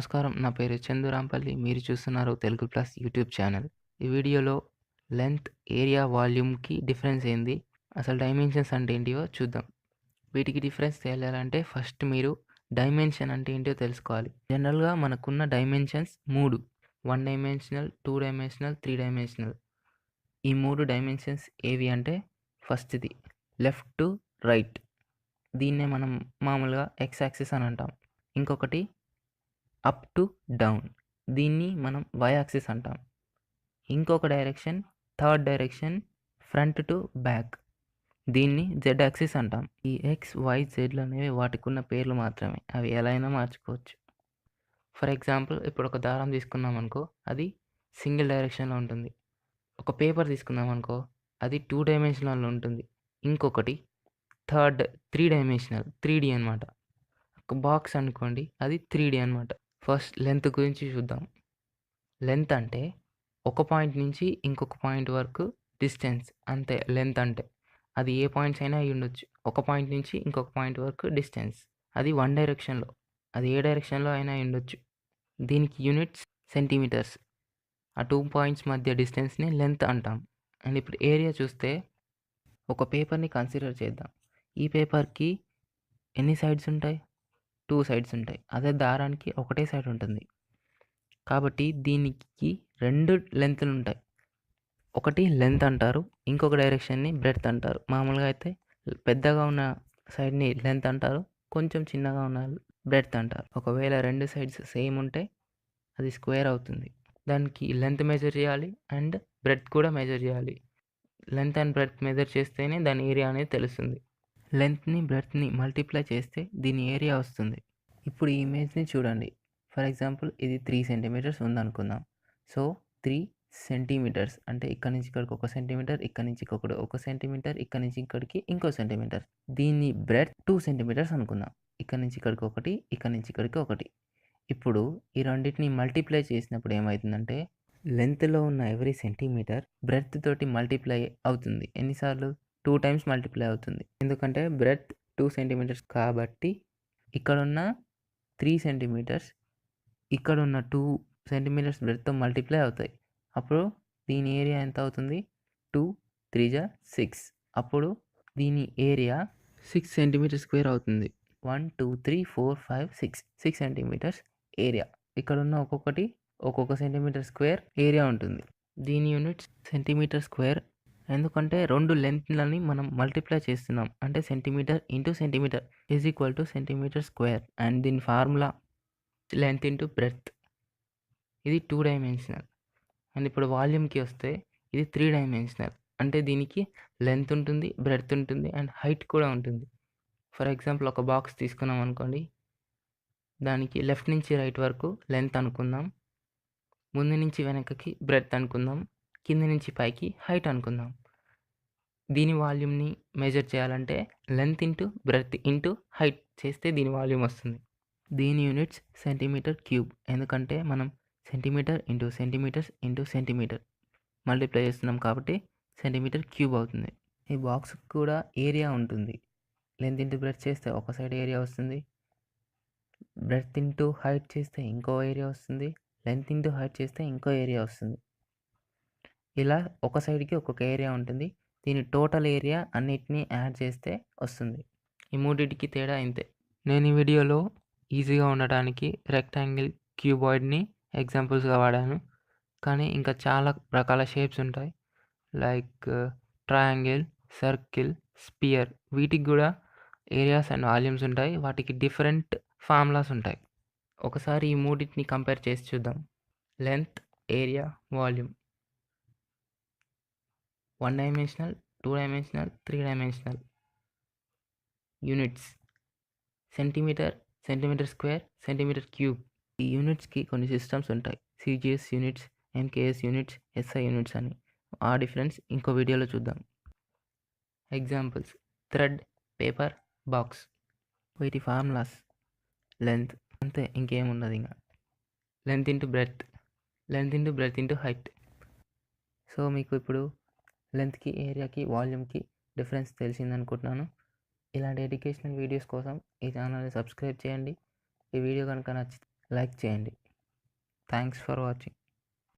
నమస్కారం. నా పేరు చందు రాంపల్లి. మీరు చూస్తున్నారు తెలుగు ప్లస్ యూట్యూబ్ ఛానల్. ఈ వీడియోలో లెంత్, ఏరియా, వాల్యూమ్‌కి డిఫరెన్స్ ఏంది? అసలు డైమెన్షన్స్ అంటే ఏంటివో చూద్దాం. వీటికి డిఫరెన్స్ తెలియాలంటే ఫస్ట్ మీరు డైమెన్షన్ అంటే ఏంటో తెలుసుకోవాలి. జనరల్‌గా మనకున్న డైమెన్షన్స్ 3. 1 dimensional, 2 dimensional, 3 dimensional. ఈ 3 డైమెన్షన్స్ ఏవి అంటే ఫస్ట్‌ది లెఫ్ట్ టు రైట్. దీన్నే మనం మామూలుగా ఎక్స్ యాక్సిస్ అని అంటాం. ఇంకొకటి అప్ టు డౌన్. దీన్ని మనం వై యాక్సిస్ అంటాం. ఇంకొక direction third direction front to back. దీన్ని జెడ్ యాక్సిస్ అంటాం. ఈ ఎక్స్, వై, జెడ్‌లు అనేవి వాటికున్న పేర్లు మాత్రమే. అవి ఎలా అయినా మార్చుకోవచ్చు. ఫర్ ఎగ్జాంపుల్ ఇప్పుడు ఒక దారం తీసుకున్నామనుకో అది సింగిల్ డైరెక్షన్‌లో ఉంటుంది. ఒక పేపర్ తీసుకున్నామనుకో అది 2 డైమెన్షనల్‌లో ఉంటుంది. ఇంకొకటి థర్డ్ 3 డైమెన్షనల్ 3D అనమాట. ఒక బాక్స్ అనుకోండి అది 3D అనమాట. ఫస్ట్ లెంత్ గురించి చూద్దాం. లెంత్ అంటే ఒక పాయింట్ నుంచి ఇంకొక పాయింట్ వరకు డిస్టెన్స్ అంతే లెంత్ అంటే. అది ఏ పాయింట్స్ అయినా అయ్యుండొచ్చు. ఒక పాయింట్ నుంచి ఇంకొక పాయింట్ వరకు డిస్టెన్స్. అది వన్ డైరెక్షన్‌లో. అది ఏ డైరెక్షన్‌లో అయినా అయ్యుండొచ్చు. దీనికి యూనిట్స్ సెంటీమీటర్స్. ఆ 2 పాయింట్స్ మధ్య డిస్టెన్స్‌ని లెంత్ అంటాం. అండ్ ఇప్పుడు ఏరియా చూస్తే ఒక పేపర్‌ని కన్సిడర్ చేద్దాం. ఈ పేపర్‌కి ఎన్ని సైడ్స్ ఉంటాయి? 2 సైడ్స్ ఉంటాయి. అదే దారానికి ఒకటే సైడ్ ఉంటుంది. కాబట్టి దీనికి 2 లెంగ్త్‌లుంటాయి. ఒకటి లెంత్ అంటారు. ఇంకొక డైరెక్షన్‌ని బ్రెడ్త్ అంటారు. మామూలుగా అయితే పెద్దగా ఉన్న సైడ్‌ని లెంత్ అంటారు. కొంచెం చిన్నగా ఉన్న బ్రెడ్త్ అంటారు. ఒకవేళ 2 సైడ్స్ సేమ్ ఉంటే అది స్క్వేర్ అవుతుంది. దానికి లెంత్ మెజర్ చేయాలి అండ్ బ్రెడ్త్ కూడా మెజర్ చేయాలి. లెంత్ అండ్ బ్రెడ్త్ మెజర్ చేస్తేనే దాని ఏరియా అనేది తెలుస్తుంది. లెంత్‌ని, బ్రెడ్త్‌ని మల్టిప్లై చేస్తే దీని ఏరియా వస్తుంది. ఇప్పుడు ఈ ఇమేజ్‌ని చూడండి. ఫర్ ఎగ్జాంపుల్ ఇది 3 సెంటీమీటర్స్ ఉందనుకుందాం. సో, 3 సెంటీమీటర్స్ అంటే ఇక్కడి నుంచి ఇక్కడికి 1 సెంటీమీటర్, ఇక్కడి నుంచి ఇంకొకటి 1 సెంటీమీటర్, ఇక్కడి నుంచి ఇక్కడికి ఇంకో సెంటీమీటర్. దీని బ్రెడ్త్ 2 సెంటీమీటర్స్ అనుకుందాం. ఇక్కడి నుంచి ఇక్కడికి ఒకటి, ఇక్కడి నుంచి ఇక్కడికి ఒకటి. ఇప్పుడు ఈ రెండిటిని మల్టిప్లై చేసినప్పుడు ఏమైతుందంటే లెంగ్త్‌లో ఉన్న ఎవ్రీ సెంటీమీటర్ బ్రెడ్త్ తోటి మల్టిప్లై అవుతుంది. ఎన్ని సార్లు? 2 టైమ్స్ మల్టిప్లై అవుతుంది. ఎందుకంటే బ్రెడ్త్ 2 సెంటీమీటర్స్ కాబట్టి ఇక్కడున్న 3 సెంటీమీటర్స్ ఇక్కడున్న 2 సెంటీమీటర్స్ బ్రెడ్త్‌తో మల్టిప్లై అవుతాయి. అప్పుడు దీని ఏరియా ఎంత అవుతుంది? 2, 3 జా 6. అప్పుడు దీని ఏరియా 6 సెంటీమీటర్ స్క్వేర్ అవుతుంది. 1, 2, 3, 4, 5, 6. 6 సెంటీమీటర్స్ ఏరియా. ఇక్కడున్న ఒక్కొక్క సెంటీమీటర్ స్క్వేర్ ఏరియా ఉంటుంది. దీని యూనిట్స్ సెంటీమీటర్ స్క్వేర్. ఎందుకంటే 2 లెంగ్త్‌లని మనం మల్టిప్లై చేస్తున్నాం. అంటే centimetre into centimetre is equal to centimetre square. And దీని ఫార్ములా లెంత్ ఇంటూ బ్రెడ్త్. ఇది 2 డైమెన్షనల్. అండ్ ఇప్పుడు వాల్యూమ్‌కి వస్తే ఇది 3 డైమెన్షనల్. అంటే దీనికి లెంత్ ఉంటుంది, బ్రెడ్త్ ఉంటుంది అండ్ హైట్ కూడా ఉంటుంది. ఫర్ ఎగ్జాంపుల్ ఒక బాక్స్ తీసుకున్నాం అనుకోండి. దానికి లెఫ్ట్ నుంచి రైట్ వరకు లెంత్ అనుకుందాం. ముందు నుంచి వెనకకి బ్రెడ్త్ అనుకుందాం. కింద నుంచి పైకి హైట్ అనుకుందాం. దీని వాల్యూమ్‌ని మెజర్ చేయాలంటే length into breadth into height చేస్తే దీని వాల్యూమ్ వస్తుంది. దీని యూనిట్స్ సెంటీమీటర్ క్యూబ్. ఎందుకంటే మనం centimetre into centimetres into centimetre multiply చేస్తున్నాం కాబట్టి సెంటీమీటర్ క్యూబ్ అవుతుంది. ఈ బాక్స్‌కి కూడా ఏరియా ఉంటుంది. లెంత్ ఇంటూ బ్రెడ్త్ చేస్తే ఒక సైడ్ ఏరియా వస్తుంది. బ్రెడ్త్ ఇంటూ హైట్ చేస్తే ఇంకో ఏరియా వస్తుంది. లెంత్ ఇంటూ హైట్ చేస్తే ఇంకో ఏరియా వస్తుంది. ఇలా ఒక సైడ్‌కి ఒక్కొక్క ఏరియా ఉంటుంది. దీని టోటల్ ఏరియా అన్నిటిని యాడ్ చేస్తే వస్తుంది. ఈ మూడిటికి తేడా ఇంతే. నేను ఈ వీడియోలో ఈజీగా ఉండటానికి రెక్టాంగిల్, క్యూబాయిడ్‌ని ఎగ్జాంపుల్స్‌గా వాడాను. కానీ ఇంకా చాలా రకాల షేప్స్ ఉంటాయి. లైక్ ట్రయాంగిల్, సర్కిల్, స్పియర్ వీటికి కూడా ఏరియాస్ అండ్ వాల్యూమ్స్ ఉంటాయి. వాటికి డిఫరెంట్ ఫార్ములాస్ ఉంటాయి. ఒకసారి ఈ మూడిటిని కంపేర్ చేసి చూద్దాం. Length, area, volume. 1 dimensional, 2 dimensional, 3 dimensional. Units centimetre, centimetre square, centimetre cube. ఈ యూనిట్స్‌కి కొన్ని సిస్టమ్స్ ఉంటాయి. CGS units, MKS units, SI units అని. ఆ డిఫరెన్స్ ఇంకో వీడియోలో చూద్దాం. Examples thread, paper, box. వీటి ఫార్ములాస్ లెంత్ అంతే ఇంకేముండదు ఇంక. Length into breadth, length into breadth into height. So మీకు ఇప్పుడు లెంత్‌కి, ఏరియాకి, వాల్యూమ్‌కి డిఫరెన్స్ తెలిసిందనుకుంటున్నాను. ఇలాంటి ఎడ్యుకేషనల్ వీడియోస్ కోసం ఈ ఛానల్‌ని సబ్స్క్రైబ్ చేయండి. ఈ వీడియో కనుక నచ్చితే లైక్ చేయండి. Thanks for watching.